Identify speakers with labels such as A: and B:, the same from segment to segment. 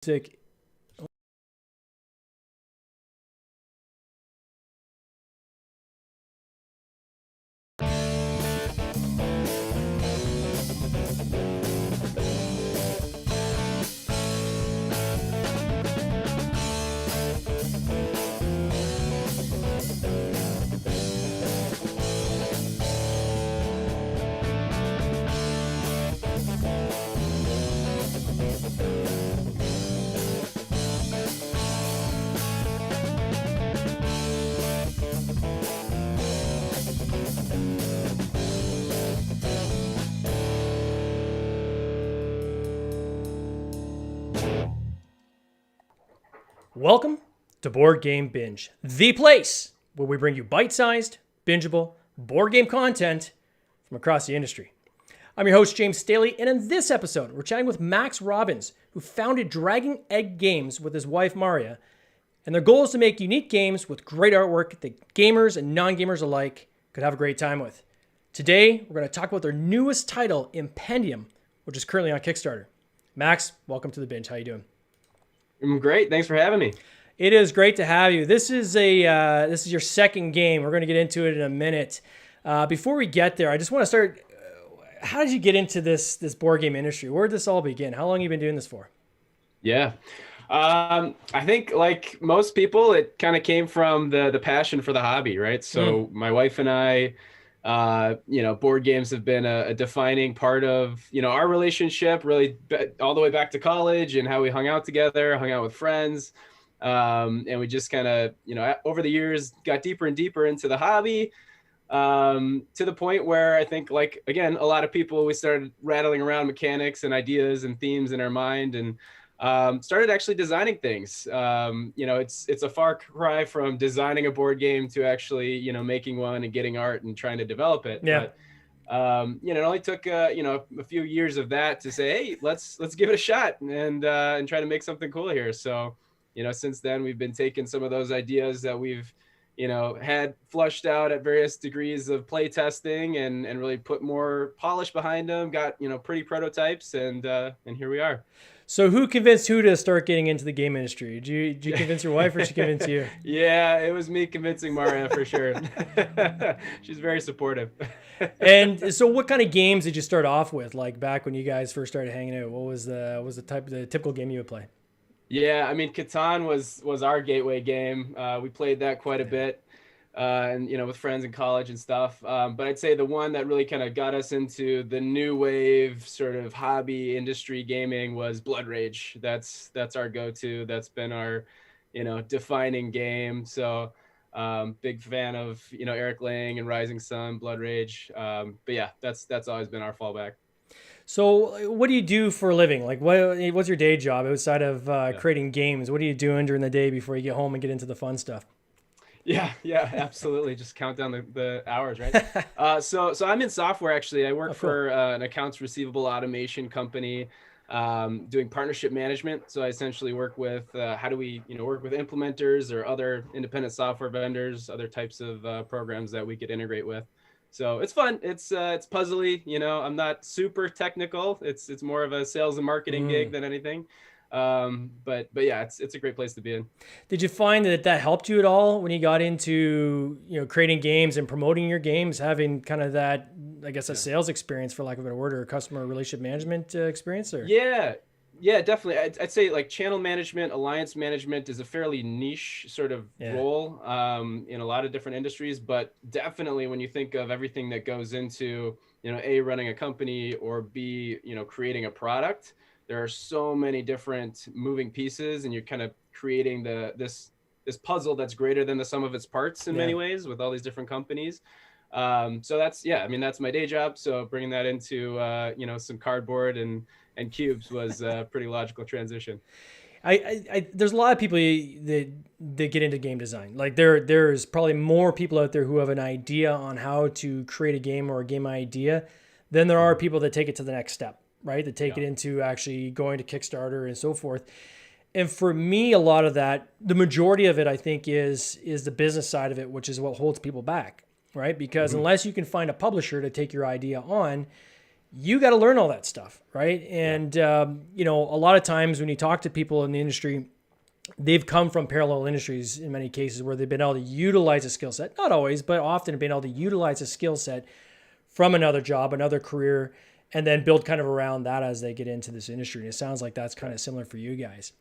A: Music. Welcome to Board Game Binge, the place where we bring you bite-sized, bingeable board game content from across the industry. I'm your host, James Staley, and in this episode, we're chatting with Max Robbins, who founded Dragon Egg Games with his wife, Maria, and their goal is to make unique games with great artwork that gamers and non-gamers alike could have a great time with. Today, we're going to talk about their newest title, Impendium, which is currently on Kickstarter. Max, welcome to the Binge. How you doing?
B: I'm great. Thanks for having me.
A: It is great to have you. This is your second game. We're going to get into it in a minute. Before we get there, I just want to start. How did you get into this board game industry? Where did this all begin? How long have you been doing this for?
B: Yeah. I think like most people, it kind of came from the passion for the hobby, right? So my wife and I, board games have been a defining part of, our relationship really all the way back to college and how we hung out together, hung out with friends. And we just kind of, over the years got deeper and deeper into the hobby, to the point where I think like, again, a lot of people, we started rattling around mechanics and ideas and themes in our mind and started actually designing things. It's a far cry from designing a board game to actually, making one and getting art and trying to develop it.
A: Yeah.
B: But, it only took, a few years of that to say, hey, let's give it a shot and try to make something cool here. So, since then we've been taking some of those ideas that we've, had flushed out at various degrees of play testing and really put more polish behind them, got, pretty prototypes and here we are.
A: So who convinced who to start getting into the game industry? Did you convince your wife or she convinced you?
B: Yeah, it was me convincing Maria for sure. She's very supportive.
A: And so what kind of games did you start off with? Like back when you guys first started hanging out, what was the typical game you would play?
B: Yeah, I mean, Catan was our gateway game. We played that quite a bit, and with friends in college and stuff. But I'd say the one that really kind of got us into the new wave sort of hobby industry gaming was Blood Rage. That's our go-to. That's been our, defining game. So, big fan of Eric Lang and Rising Sun, Blood Rage. But yeah, that's always been our fallback.
A: So what do you do for a living? Like what's your day job outside of creating games? What are you doing during the day before you get home and get into the fun stuff?
B: Yeah, absolutely. Just count down the hours, right? So I'm in software, actually. I work for an accounts receivable automation company, doing partnership management. So I essentially work with how do we, work with implementers or other independent software vendors, other types of programs that we could integrate with. So it's fun. It's puzzly. I'm not super technical. It's more of a sales and marketing gig than anything. But yeah, it's a great place to be in.
A: Did you find that helped you at all when you got into creating games and promoting your games, having kind of that, I guess, a sales experience, for lack of a better word, or a customer relationship management experience? Or
B: yeah, definitely. I'd say like channel management, alliance management is a fairly niche sort of role in a lot of different industries. But definitely when you think of everything that goes into, A, running a company, or B, creating a product, there are so many different moving pieces and you're kind of creating this puzzle that's greater than the sum of its parts in many ways with all these different companies. So that's my day job. So bringing that into, some cardboard and cubes was a pretty logical transition.
A: There's a lot of people that get into game design. Like there's probably more people out there who have an idea on how to create a game or a game idea than there are people that take it to the next step, right? That take it into actually going to Kickstarter and so forth. And for me, a lot of that, the majority of it, I think, is the business side of it, which is what holds people back, right? Because unless you can find a publisher to take your idea on, you got to learn all that stuff, right? And, you know, a lot of times when you talk to people in the industry, they've come from parallel industries in many cases where they've been able to utilize a skill set, not always, but often been able to utilize a skill set from another job, another career, and then build kind of around that as they get into this industry. And it sounds like that's kind of similar for you guys.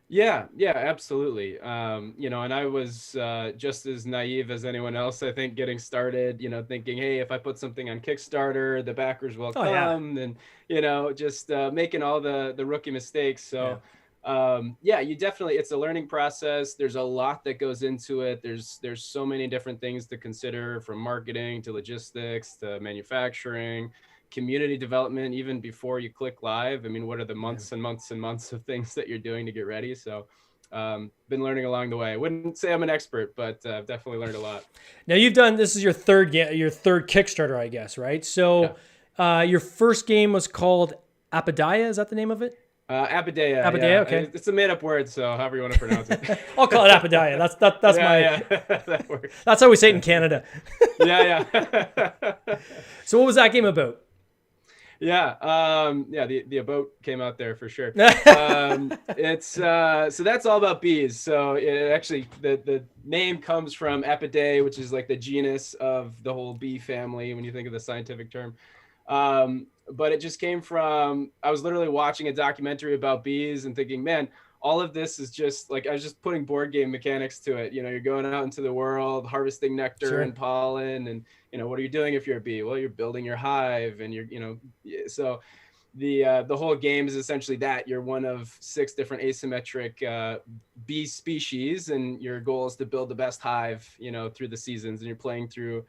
B: Yeah, absolutely. You know, and I was just as naive as anyone else, I think, getting started, you know, thinking, hey, if I put something on Kickstarter, the backers will come, and, you know, just making all the rookie mistakes. So, you definitely, it's a learning process. There's a lot that goes into it. There's so many different things to consider, from marketing to logistics to manufacturing, community development, even before you click live. I mean, what are the months and months and months of things that you're doing to get ready? So been learning along the way. I wouldn't say I'm an expert, but I've definitely learned a lot.
A: Now this is your third Kickstarter, I guess, right? So your first game was called Apodaya. Is that the name of it?
B: Apodaya.
A: Apodaya, okay.
B: It's a made-up word, so however you want to pronounce it.
A: I'll call it Apodaya. That's
B: That works.
A: That's how we say it in Canada.
B: Yeah.
A: So what was that game about?
B: The boat came out there for sure. It's so that's all about bees. So it actually, the name comes from Apodaya, which is like the genus of the whole bee family when you think of the scientific term. But it just came from, I was literally watching a documentary about bees and thinking, man, all of this is just like, I was just putting board game mechanics to it. You know, you're going out into the world, harvesting nectar and pollen, and, you know, what are you doing if you're a bee? Well, you're building your hive, and you're, you know, so the whole game is essentially that you're one of 6 different asymmetric bee species, and your goal is to build the best hive, you know, through the seasons, and you're playing through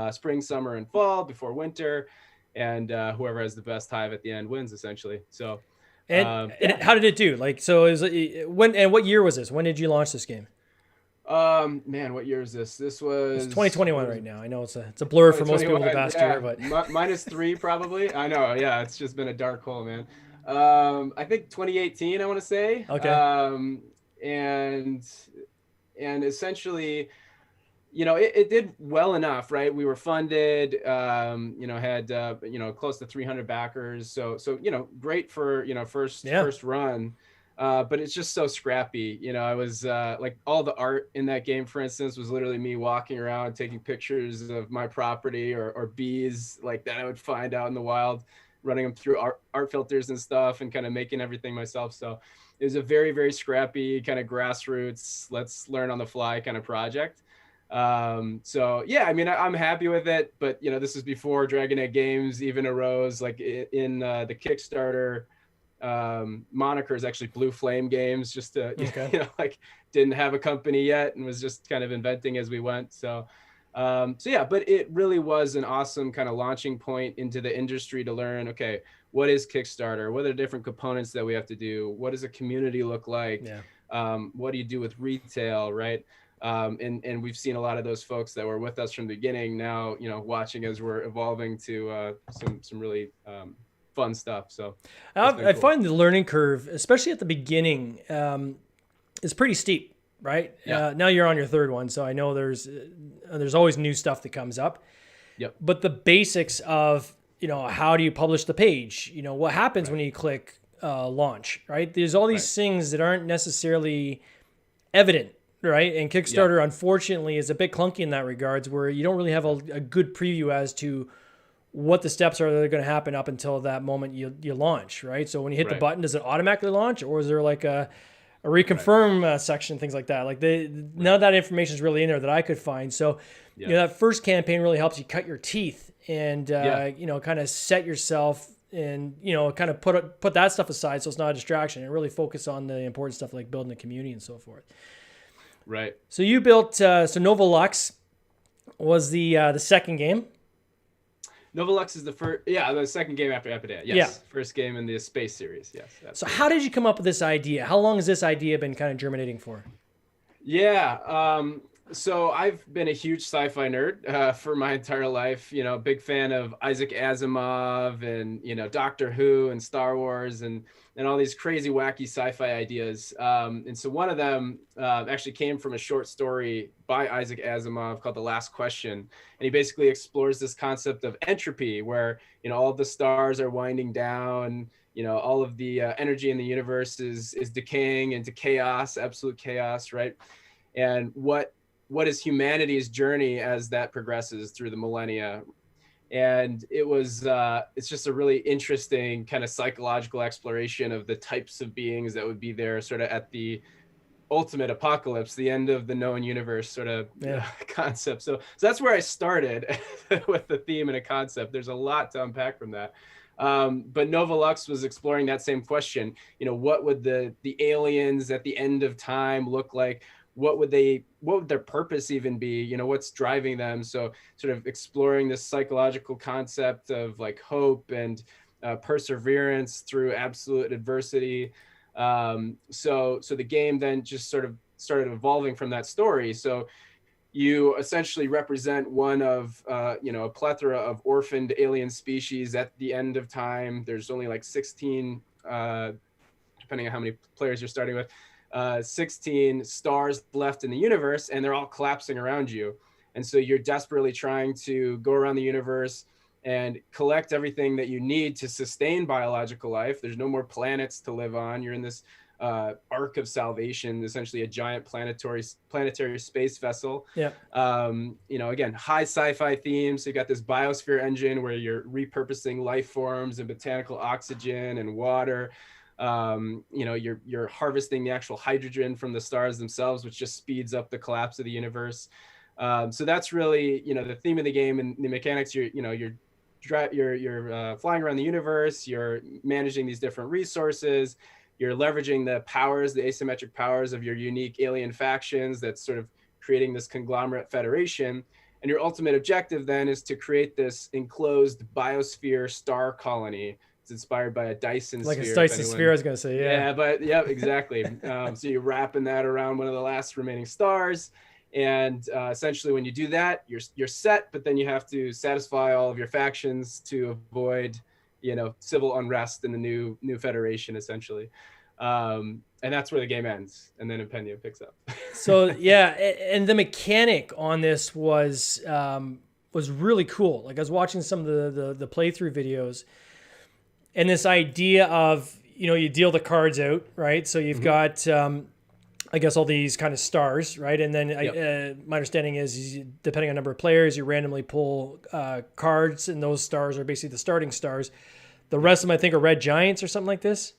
B: spring, summer, and fall before winter, and whoever has the best hive at the end wins, essentially. So.
A: And how did it do? Like, so is it, when, and what year was this? When did you launch this game?
B: Man, what year is this? This was
A: it's 2021 right now. I know it's a blur for most people the past year, but
B: -3 probably. I know. Yeah, it's just been a dark hole, man. I think 2018, I want to say.
A: Okay.
B: And essentially, you know, it did well enough, right? We were funded, you know, had, you know, close to 300 backers. So, you know, great for, you know, first run. But it's just so scrappy. You know, I was like, all the art in that game, for instance, was literally me walking around, taking pictures of my property or bees like that I would find out in the wild, running them through art filters and stuff, and kind of making everything myself. So it was a very, very scrappy kind of grassroots, let's learn on the fly kind of project. So yeah, I mean, I'm happy with it, but you know, this is before Dragonette Games even arose. Like in the Kickstarter moniker is actually Blue Flame Games, just to, you know, like didn't have a company yet and was just kind of inventing as we went. So yeah, but it really was an awesome kind of launching point into the industry to learn, okay, what is Kickstarter? What are the different components that we have to do? What does a community look like? What do you do with retail, right? And we've seen a lot of those folks that were with us from the beginning now, you know, watching as we're evolving to some really fun stuff. So
A: I find the learning curve, especially at the beginning, is pretty steep, right? Now you're on your third one, so I know there's always new stuff that comes up.
B: Yep.
A: But the basics of, you know, how do you publish the page? You know, what happens when you click launch, right? There's all these things that aren't necessarily evident. Right. And Kickstarter, unfortunately, is a bit clunky in that regards, where you don't really have a good preview as to what the steps are that are going to happen up until that moment you launch. Right. So when you hit the button, does it automatically launch, or is there like a reconfirm section, things like that? Like none of that information is really in there that I could find. So, you know, that first campaign really helps you cut your teeth and, you know, kind of set yourself and, you know, kind of put that stuff aside so it's not a distraction, and really focus on the important stuff like building a community and so forth.
B: Right.
A: So you built, so Novolux was the second game.
B: Novolux is the first, the second game after Apodaya. Yes. Yeah. First game in the space series. Yes. Absolutely.
A: So how did you come up with this idea? How long has this idea been kind of germinating for?
B: Yeah. So I've been a huge sci-fi nerd for my entire life. Big fan of Isaac Asimov and Doctor Who and Star Wars and all these crazy wacky sci-fi ideas. And so one of them actually came from a short story by Isaac Asimov called The Last Question, and he basically explores this concept of entropy, where all of the stars are winding down. All of the energy in the universe is decaying into chaos, absolute chaos, right? And what is humanity's journey as that progresses through the millennia. And it's just a really interesting kind of psychological exploration of the types of beings that would be there sort of at the ultimate apocalypse, the end of the known universe sort of concept. So that's where I started with the theme and a concept. There's a lot to unpack from that. But Nova Lux was exploring that same question. What would the aliens at the end of time look like? What would their purpose even be? What's driving them? So sort of exploring this psychological concept of like hope and perseverance through absolute adversity. So the game then just sort of started evolving from that story. So you essentially represent one of a plethora of orphaned alien species at the end of time. There's only like 16 depending on how many players you're starting with, 16 stars left in the universe, and they're all collapsing around you. And so you're desperately trying to go around the universe and collect everything that you need to sustain biological life. There's no more planets to live on. You're in this ark of salvation, essentially a giant planetary space vessel.
A: Yeah.
B: Again, high sci-fi themes. So you got this biosphere engine where you're repurposing life forms and botanical oxygen and water. You're harvesting the actual hydrogen from the stars themselves, which just speeds up the collapse of the universe. So that's really, the theme of the game and the mechanics. You're flying around the universe. You're managing these different resources. You're leveraging the powers, the asymmetric powers of your unique alien factions that's sort of creating this conglomerate federation. And your ultimate objective then is to create this enclosed biosphere star colony. It's inspired by a Dyson sphere.
A: Like a Dyson sphere, I was going to say, yeah.
B: Yeah, but yeah, exactly. So you're wrapping that around one of the last remaining stars. And essentially when you do that, you're set, but then you have to satisfy all of your factions to avoid civil unrest in the new federation, essentially. And that's where the game ends, and then Impendia picks up.
A: So yeah, and the mechanic on this was really cool. Like I was watching some of the playthrough videos, and this idea of you deal the cards out, right? So you've got I guess all these kind of stars, right? And then my understanding is depending on number of players, you randomly pull cards, and those stars are basically the starting stars. The rest of them, I think, are red giants or something like this.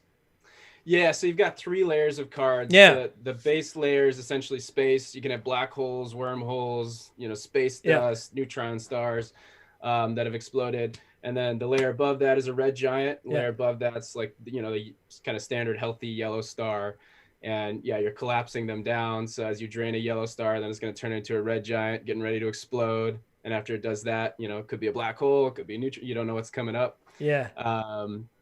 B: Yeah, so you've got 3 layers of cards.
A: Yeah.
B: The base layer is essentially space. You can have black holes, wormholes, space dust, neutron stars that have exploded. And then the layer above that is a red giant. Layer above that's like, the kind of standard healthy yellow star. And yeah, you're collapsing them down. So as you drain a yellow star, then it's going to turn into a red giant, getting ready to explode. And after it does that, it could be a black hole, it could be a neutron. You don't know what's coming up.
A: Yeah.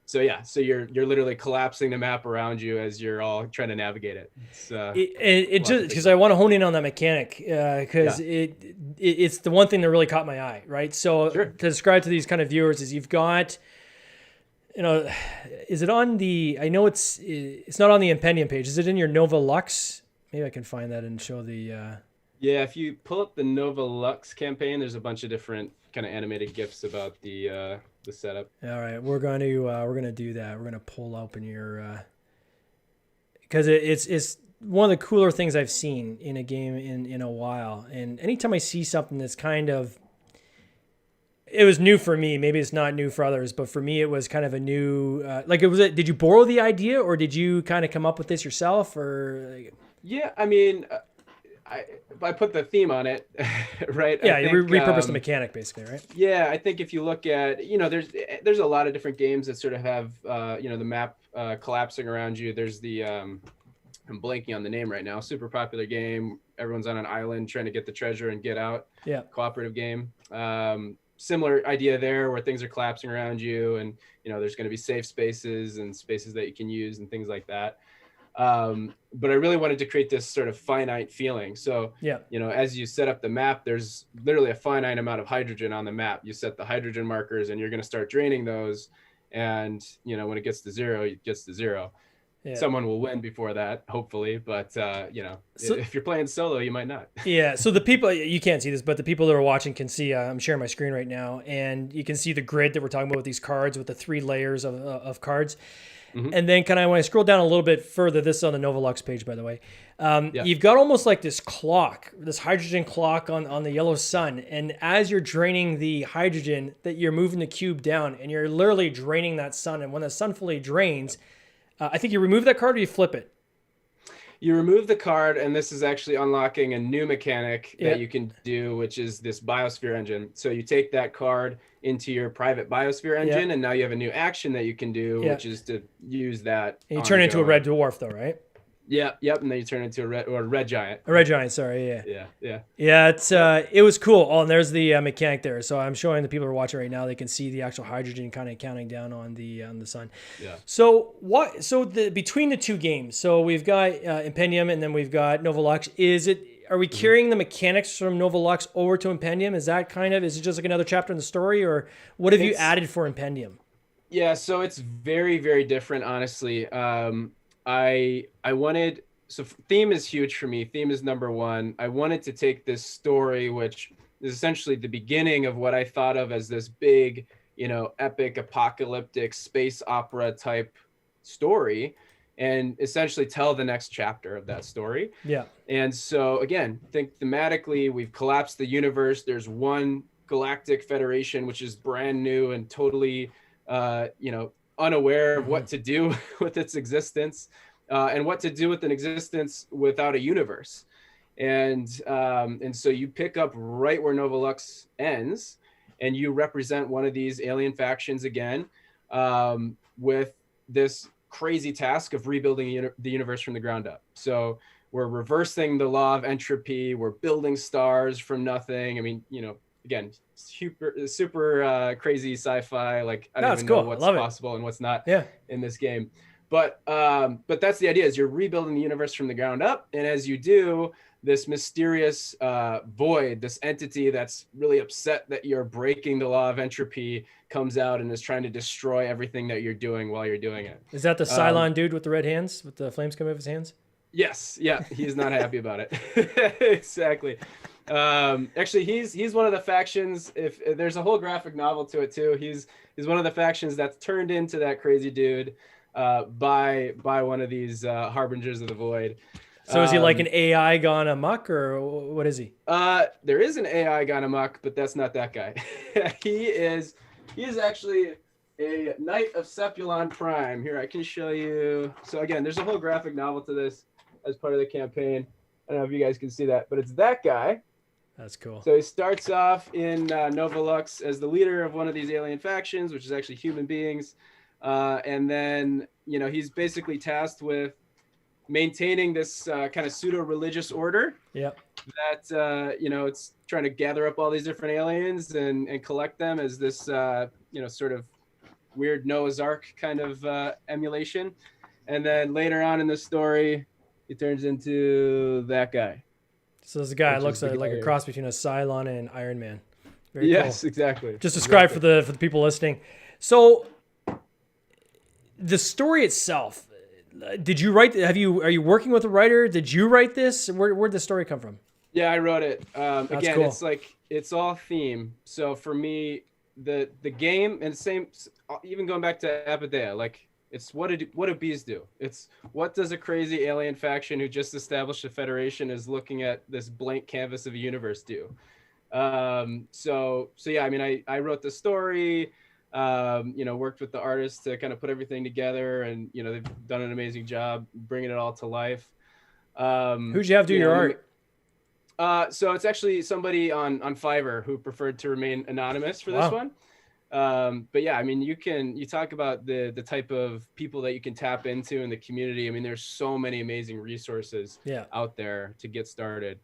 B: So you're literally collapsing the map around you as you're all trying to navigate it.
A: It just because I want to hone in on that mechanic because it's the one thing that really caught my eye, right? So to describe to these kind of viewers is you've got, is it on the? I know it's not on the Impendium page. Is it in your Nova Lux? Maybe I can find that and show the.
B: Yeah, if you pull up the Nova Lux campaign, there's a bunch of different kind of animated GIFs about the setup.
A: All right, we're going to do that. We're going to pull open your because it's one of the cooler things I've seen in a game in a while. And anytime I see something that's kind of, it was new for me. Maybe it's not new for others, but for me it was kind of a new. Did you borrow the idea, or did you kind of come up with this yourself, or?
B: Yeah, I mean. I put the theme on it, right?
A: Yeah, you repurpose the mechanic basically, right?
B: Yeah, I think if you look at, there's a lot of different games that sort of have, the map collapsing around you. There's the, I'm blanking on the name right now, super popular game. Everyone's on an island trying to get the treasure and get out.
A: Yeah.
B: Cooperative game. Similar idea there where things are collapsing around you and, there's going to be safe spaces and spaces that you can use and things like that. But I really wanted to create this sort of finite feeling. So,
A: Yeah.
B: as you set up the map, there's literally a finite amount of hydrogen on the map. You set the hydrogen markers and you're going to start draining those. And, when it gets to zero, it gets to zero.
A: Yeah.
B: Someone will win before that, hopefully. But, so, if you're playing solo, you might not.
A: Yeah. So the people, you can't see this, but the people that are watching can see, I'm sharing my screen right now, and you can see the grid that we're talking about with these cards, with the 3 layers of cards. Mm-hmm. And then when I scroll down a little bit further, this is on the Novolux page, by the way, you've got almost like this clock, this hydrogen clock on the yellow sun. And as you're draining the hydrogen, that you're moving the cube down and you're literally draining that sun. And when the sun fully drains, I think you remove that card or you flip it.
B: You remove the card, and this is actually unlocking a new mechanic that you can do, which is this biosphere engine. So you take that card into your private biosphere engine, and now you have a new action that you can do, which is to use that.
A: And you turn it into a red dwarf, though, right?
B: Yep, and then you turn it into a red giant.
A: A red giant, sorry,
B: Yeah.
A: It's it was cool. Oh, and there's the mechanic there. So I'm showing the people who are watching right now, they can see the actual hydrogen kind of counting down on the sun.
B: Yeah.
A: So between the 2 games, so we've got Impendium and then we've got Novolux. Are we carrying the mechanics from Novolux over to Impendium? Is it just like another chapter in the story, or what have you added for Impendium?
B: Yeah, so it's very, very different, honestly. I wanted, so theme is huge for me. Theme is number 1. I wanted to take this story, which is essentially the beginning of what I thought of as this big, epic, apocalyptic space opera type story, and essentially tell the next chapter of that story.
A: Yeah.
B: And so again, think thematically, we've collapsed the universe. There's one galactic federation, which is brand new and totally, unaware of what to do with its existence, and what to do with an existence without a universe. And so you pick up right where Novolux ends, and you represent one of these alien factions again, with this crazy task of rebuilding the universe from the ground up. So we're reversing the law of entropy. We're building stars from nothing. I mean, again, super crazy sci-fi. Like, I don't even know what's possible and what's not in this game. But that's the idea, is you're rebuilding the universe from the ground up. And as you do, this mysterious void, this entity that's really upset that you're breaking the law of entropy, comes out and is trying to destroy everything that you're doing while you're doing it.
A: Is that the Cylon dude with the red hands, with the flames coming out of his hands?
B: Yes. Yeah. He's not happy about it. Exactly. Actually, he's one of the factions. If there's a whole graphic novel to it too, he's one of the factions that's turned into that crazy dude by one of these harbingers of the void.
A: So is he like an AI gone amok, or what is he?
B: There is an AI gone amok, but that's not that guy. He is actually a Knight of Sepulon Prime. Here, I can show you. So again, there's a whole graphic novel to this as part of the campaign. I don't know if you guys can see that, but it's that guy.
A: That's cool.
B: So he starts off in Novolux as the leader of one of these alien factions, which is actually human beings. And then, he's basically tasked with maintaining this kind of pseudo-religious order.
A: Yeah.
B: That, it's trying to gather up all these different aliens and collect them as this, sort of weird Noah's Ark kind of emulation. And then later on in the story, he turns into that guy.
A: So this guy looks like a cross between a Cylon and an Iron Man. Very
B: yes,
A: cool.
B: Exactly.
A: Just describe for the people listening. So the story itself, did you write? Are you working with a writer? Did you write this? Where'd the story come from?
B: Yeah, I wrote it. Again,
A: cool.
B: It's all theme. So for me, the game, and same, even going back to Apodaya, like, it's what do bees do? It's what does a crazy alien faction who just established a federation is looking at this blank canvas of a universe do? So yeah, I mean, I wrote the story, worked with the artists to kind of put everything together, and they've done an amazing job bringing it all to life.
A: Who'd you have do your art?
B: So it's actually somebody on Fiverr who preferred to remain anonymous for this one. But yeah, I mean, you talk about the type of people that you can tap into in the community. I mean, there's so many amazing resources out there to get started.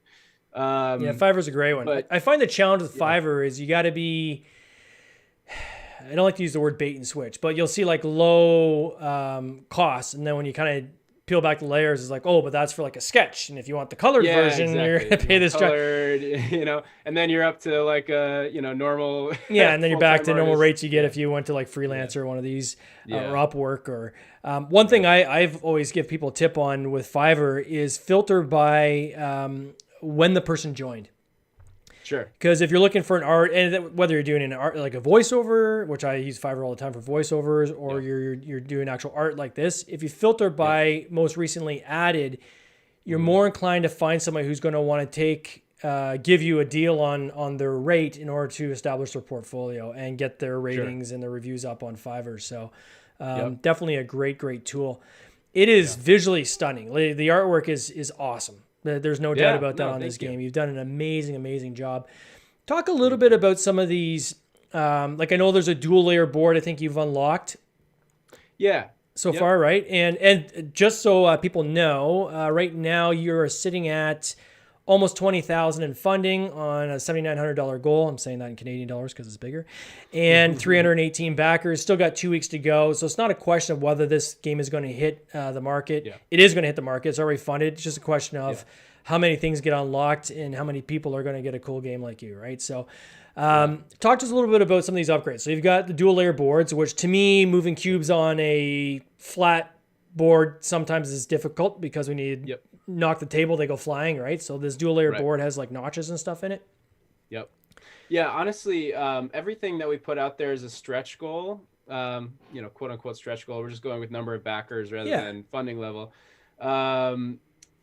A: Fiverr's a great one. But I find the challenge with Fiverr is you got to be, I don't like to use the word bait and switch, but you'll see like low costs. And then when you kind of peel back the layers, it's like, oh, but that's for like a sketch. And if you want the colored
B: Yeah,
A: version, you're
B: exactly.
A: going to pay this.
B: Colored, and then you're up to like a, normal.
A: Yeah, and then you're back to normal
B: artist.
A: rates you get
B: Yeah.
A: if you went to like Freelancer or one of these or
B: Yeah.
A: Upwork. Or one thing I've always give people a tip on with Fiverr is filter by when the person joined.
B: Sure.
A: Because if you're looking for an art, and whether you're doing an art like a voiceover, which I use Fiverr all the time for voiceovers, or you're doing actual art like this, if you filter by most recently added, you're more inclined to find somebody who's going to want to give you a deal on their rate in order to establish their portfolio and get their ratings and their reviews up on Fiverr. So definitely a great tool. It is visually stunning. The artwork is awesome. There's no doubt about that on this game. You've done an amazing job. Talk a little bit about some of these. Like I know there's a dual layer board I think you've unlocked.
B: Yeah.
A: So far, right? And just so people know, right now you're sitting at almost $20,000 in funding on a $7,900 goal. I'm saying that in Canadian dollars because it's bigger. And 318 backers. Still got 2 weeks to go. So it's not a question of whether this game is going to hit the market. Yeah. It is going to hit the market. It's already funded. It's just a question of how many things get unlocked and how many people are going to get a cool game like you, right? So talk to us a little bit about some of these upgrades. So you've got the dual layer boards, which to me, moving cubes on a flat board sometimes is difficult because we need knock the table, they go flying, right? So this dual layer board has like notches and stuff in it.
B: Yep. Yeah, honestly, everything that we put out there is a stretch goal, quote unquote stretch goal. We're just going with number of backers rather than funding level.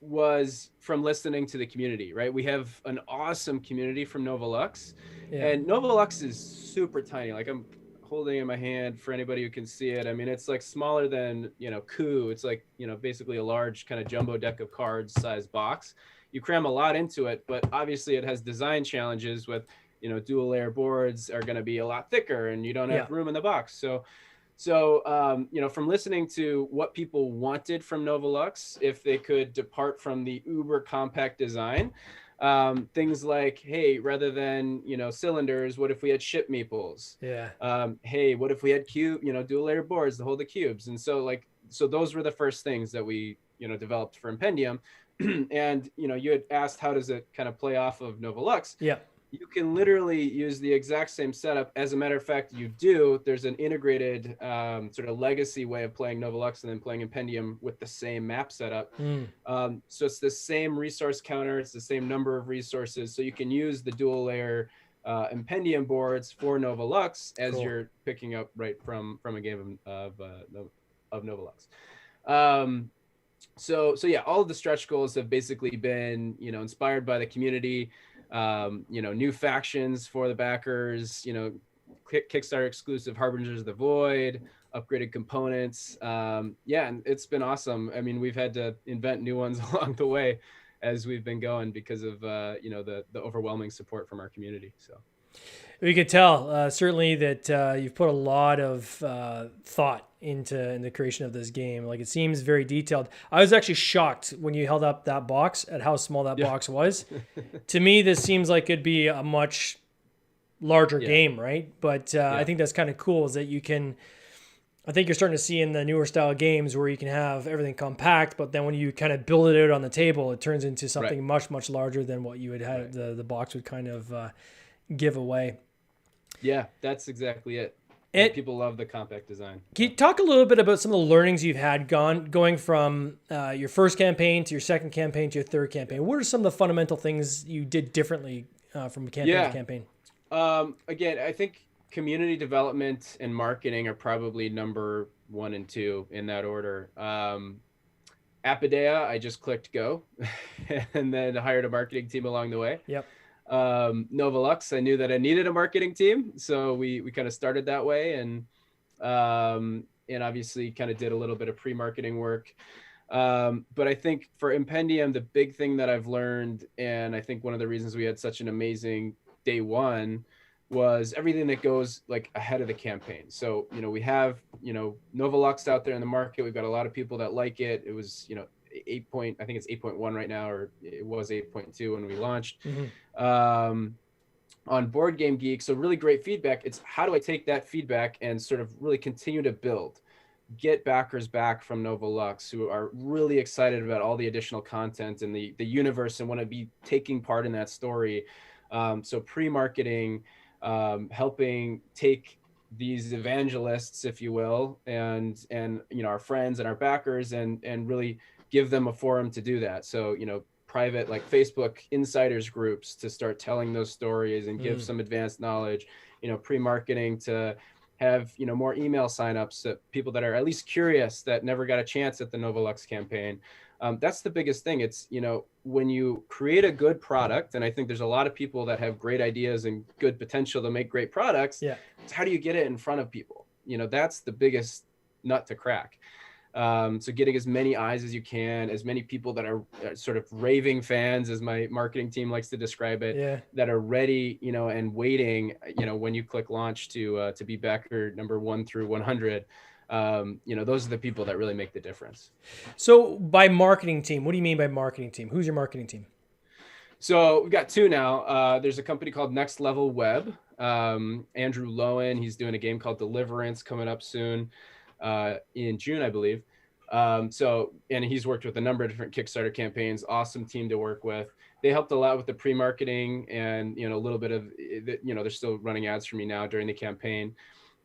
B: Was from listening to the community, right? We have an awesome community from Novolux, and Novolux is super tiny. Like I'm holding it in my hand for anybody who can see it. I mean, it's like smaller than, Coup. It's like, basically a large kind of jumbo deck of cards size box. You cram a lot into it, but obviously it has design challenges with, dual layer boards are going to be a lot thicker and you don't have room in the box. So, from listening to what people wanted from Novolux, if they could depart from the uber compact design, things like, hey, rather than, cylinders, what if we had ship meeples? Hey, what if we had dual layer boards to hold the cubes? And so those were the first things that we, developed for Impendium. And, you had asked, how does it kind of play off of Novolux?
A: Yeah.
B: You can literally use the exact same setup. As a matter of fact, you do. There's an integrated sort of legacy way of playing Novolux and then playing Impendium with the same map setup. So it's the same resource counter. It's the same number of resources. So you can use the dual layer Impendium boards for Novolux as you're picking up right from a game of Novolux. So yeah, all of the stretch goals have basically been, inspired by the community. New factions for the backers, Kickstarter exclusive Harbingers of the Void, upgraded components. And it's been awesome. I mean, we've had to invent new ones along the way as we've been going because of, the overwhelming support from our community. So
A: we could tell certainly that you've put a lot of thought in the creation of this game. Like it seems very detailed. I was actually shocked when you held up that box at how small that box was. To me, this seems like it'd be a much larger game, right? But I think that's kind of cool is that you can, I think you're starting to see in the newer style games where you can have everything compact, but then when you kind of build it out on the table, it turns into something much larger than what you would have, the box would kind of give away.
B: Yeah, that's exactly it. And people love the compact design.
A: Can you talk a little bit about some of the learnings you've had going from your first campaign to your second campaign to your third campaign? What are some of the fundamental things you did differently from campaign to campaign?
B: Again, I think community development and marketing are probably number 1 and 2 in that order. Apodaya, I just clicked go and then hired a marketing team along the way.
A: Yep.
B: Novolux, I knew that I needed a marketing team, so we kind of started that way, and obviously kind of did a little bit of pre-marketing work. But I think for Impendium, the big thing that I've learned, and I think one of the reasons we had such an amazing day one, was everything that goes like ahead of the campaign. So we have Novolux out there in the market. We've got a lot of people that like it. It was I think it's 8.1 right now, or it was 8.2 when we launched. On Board Game Geek. So really great feedback. It's how do I take that feedback and sort of really continue to build? get backers back from Novolux who are really excited about all the additional content and the universe and want to be taking part in that story. So pre-marketing, helping take these evangelists, if you will, and our friends and our backers, and really give them a forum to do that. So private like Facebook insiders groups to start telling those stories and give some advanced knowledge. Pre-marketing to have more email signups that people that are at least curious that never got a chance at the Novolux campaign. That's the biggest thing. It's when you create a good product, and I think there's a lot of people that have great ideas and good potential to make great products.
A: Yeah.
B: It's how do you get it in front of people? That's the biggest nut to crack. So getting as many eyes as you can, as many people that are sort of raving fans, as my marketing team likes to describe it, that are ready, and waiting, when you click launch to be backer number 1 through 100. Those are the people that really make the difference.
A: So by marketing team, what do you mean by marketing team? Who's your marketing team?
B: So we've got 2 now. There's a company called Next Level Web. Andrew Lowen, he's doing a game called Deliverance coming up soon. In June, I believe. And he's worked with a number of different Kickstarter campaigns. Awesome team to work with. They helped a lot with the pre-marketing and a little bit of they're still running ads for me now during the campaign.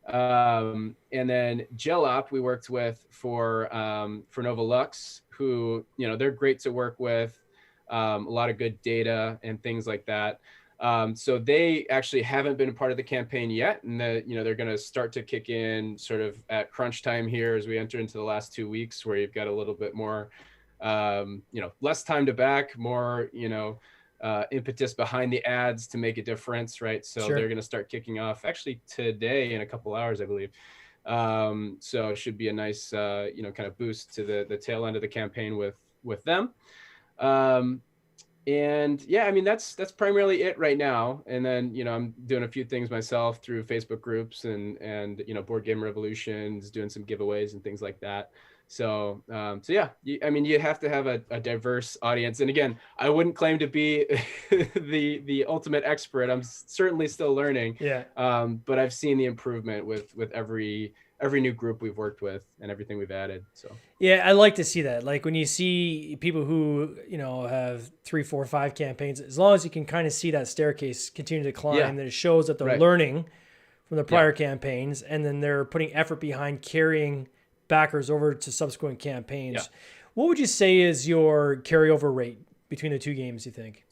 B: And then Gelop we worked with for Novolux, who they're great to work with. A lot of good data and things like that. So they actually haven't been a part of the campaign yet, and they're going to start to kick in sort of at crunch time here as we enter into the last 2 weeks, where you've got a little bit more, less time to back, more impetus behind the ads to make a difference, right? So They're going to start kicking off actually today in a couple hours, I believe. So it should be a nice kind of boost to the tail end of the campaign with them. And yeah, I mean, that's primarily it right now. And then, I'm doing a few things myself through Facebook groups and Board Game Revolutions, doing some giveaways and things like that. So yeah, you have to have a diverse audience. And again, I wouldn't claim to be the ultimate expert. I'm certainly still learning.
A: Yeah.
B: But I've seen the improvement with every new group we've worked with and everything we've added. So
A: yeah, I like to see that. Like when you see people who have 3, 4, 5 campaigns, as long as you can kind of see that staircase continue to climb, that it shows that they're learning from the prior campaigns, and then they're putting effort behind carrying backers over to subsequent campaigns. What would you say is your carryover rate between the 2 games, you think?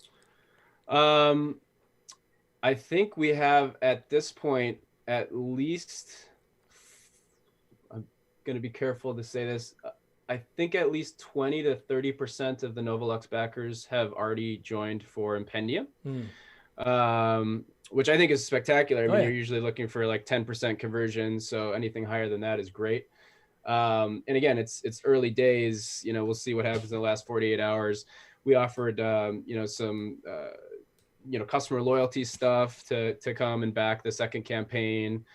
B: I think we have at this point at least, I'm going to be careful to say this, I think at least 20 to 30% of the Novolux backers have already joined for Impendium, which I think is spectacular. I mean, you're usually looking for like 10% conversion, so anything higher than that is great. And again, it's early days. We'll see what happens in the last 48 hours. We offered, some, customer loyalty stuff to come and back the second campaign,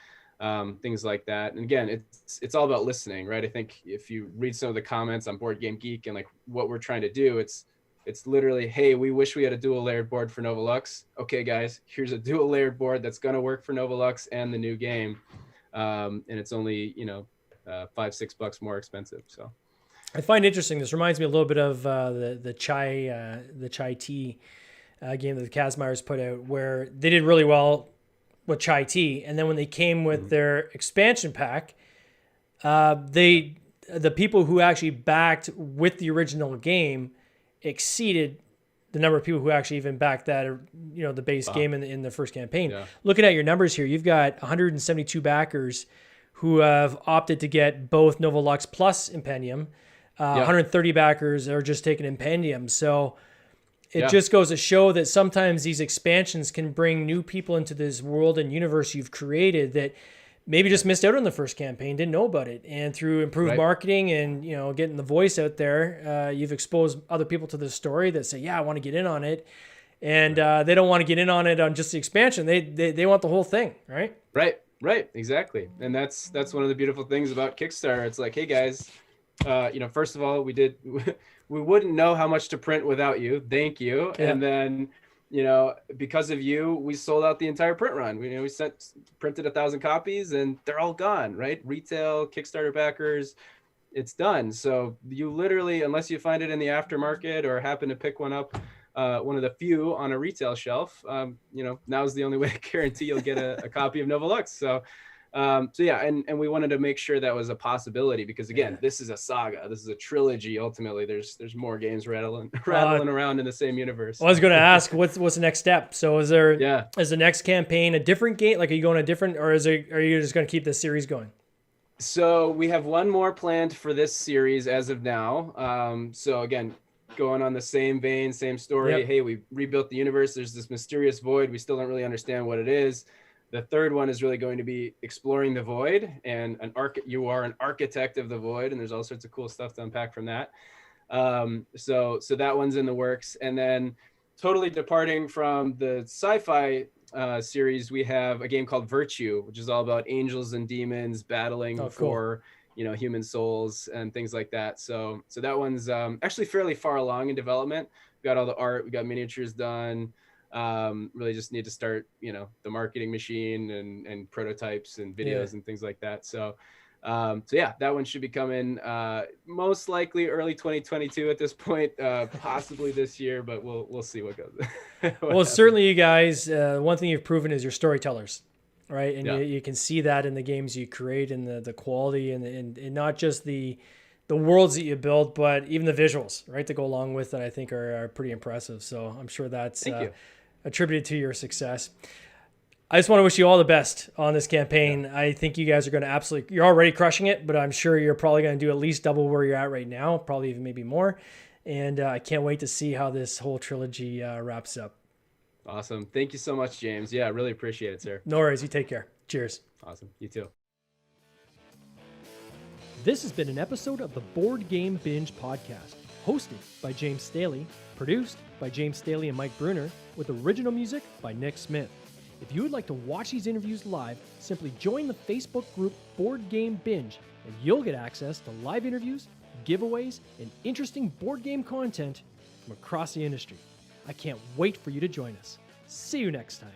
B: things like that. And again, it's all about listening, right? I think if you read some of the comments on Board Game Geek and like what we're trying to do, it's literally, hey, we wish we had a dual layered board for Novolux. Okay, guys, here's a dual layered board that's going to work for Novolux and the new game. And it's only, $5-6 more expensive. So
A: I find interesting. This reminds me a little bit of the chai tea game that the Kazmaiers put out, where they did really well with chai tea, and then when they came with their expansion pack, the people who actually backed with the original game exceeded the number of people who actually even backed that, the base game in the first campaign. Yeah. Looking at your numbers here, you've got 172 backers who have opted to get both Novolux plus Impendium. 130 backers are just taking Impendium. So it just goes to show that sometimes these expansions can bring new people into this world and universe you've created that maybe just missed out on the first campaign, didn't know about it. And through improved marketing and getting the voice out there, you've exposed other people to the story that say, yeah, I want to get in on it. And they don't want to get in on it on just the expansion. They want the whole thing, right?
B: Right, exactly. And that's one of the beautiful things about Kickstarter. It's like, hey guys, first of all, we wouldn't know how much to print without you. Thank you. Yeah. And then because of you, we sold out the entire print run. We printed 1,000 copies and they're all gone, right? Retail, Kickstarter backers, it's done. So you literally, unless you find it in the aftermarket or happen to pick one up, one of the few on a retail shelf, now's the only way to guarantee you'll get a copy of Nova Lux. So yeah, and we wanted to make sure that was a possibility because again, this is a saga. This is a trilogy. Ultimately, there's more games rattling around in the same universe.
A: I was going to ask, what's the next step? So is the next campaign a different game? Like, are you going a different, or are you just going to keep this series going?
B: So we have one more planned for this series as of now. So again, going on the same vein, same story.
A: Yep.
B: Hey, we rebuilt the universe. There's this mysterious void. We still don't really understand what it is. The third one is really going to be exploring the void, and you are an architect of the void, and there's all sorts of cool stuff to unpack from that. So that one's in the works. And then totally departing from the sci-fi series, we have a game called Virtue, which is all about angels and demons battling for human souls and things like that. So that one's actually fairly far along in development. We got all the art, we got miniatures done. Really just need to start the marketing machine and prototypes and videos and things like that. So yeah, that one should be coming most likely early 2022 at this point, possibly this year, but we'll see what goes.
A: Well, certainly you guys, one thing you've proven is you're storytellers, right? And you can see that in the games you create and the quality and not just the worlds that you build, but even the visuals, right, to go along with it, I think are pretty impressive. So I'm sure that's attributed to your success. I just want to wish you all the best on this campaign. Yeah. I think you guys are going to you're already crushing it, but I'm sure you're probably going to do at least double where you're at right now, probably even maybe more. And I can't wait to see how this whole trilogy wraps up.
B: Awesome. Thank you so much, James. Yeah, I really appreciate it, sir.
A: No worries. You take care. Cheers.
B: Awesome. You too.
A: This has been an episode of the Board Game Binge podcast, hosted by James Staley, produced by James Staley and Mike Bruner, with original music by Nick Smith. If you would like to watch these interviews live, simply join the Facebook group Board Game Binge, and you'll get access to live interviews, giveaways, and interesting board game content from across the industry. I can't wait for you to join us. See you next time.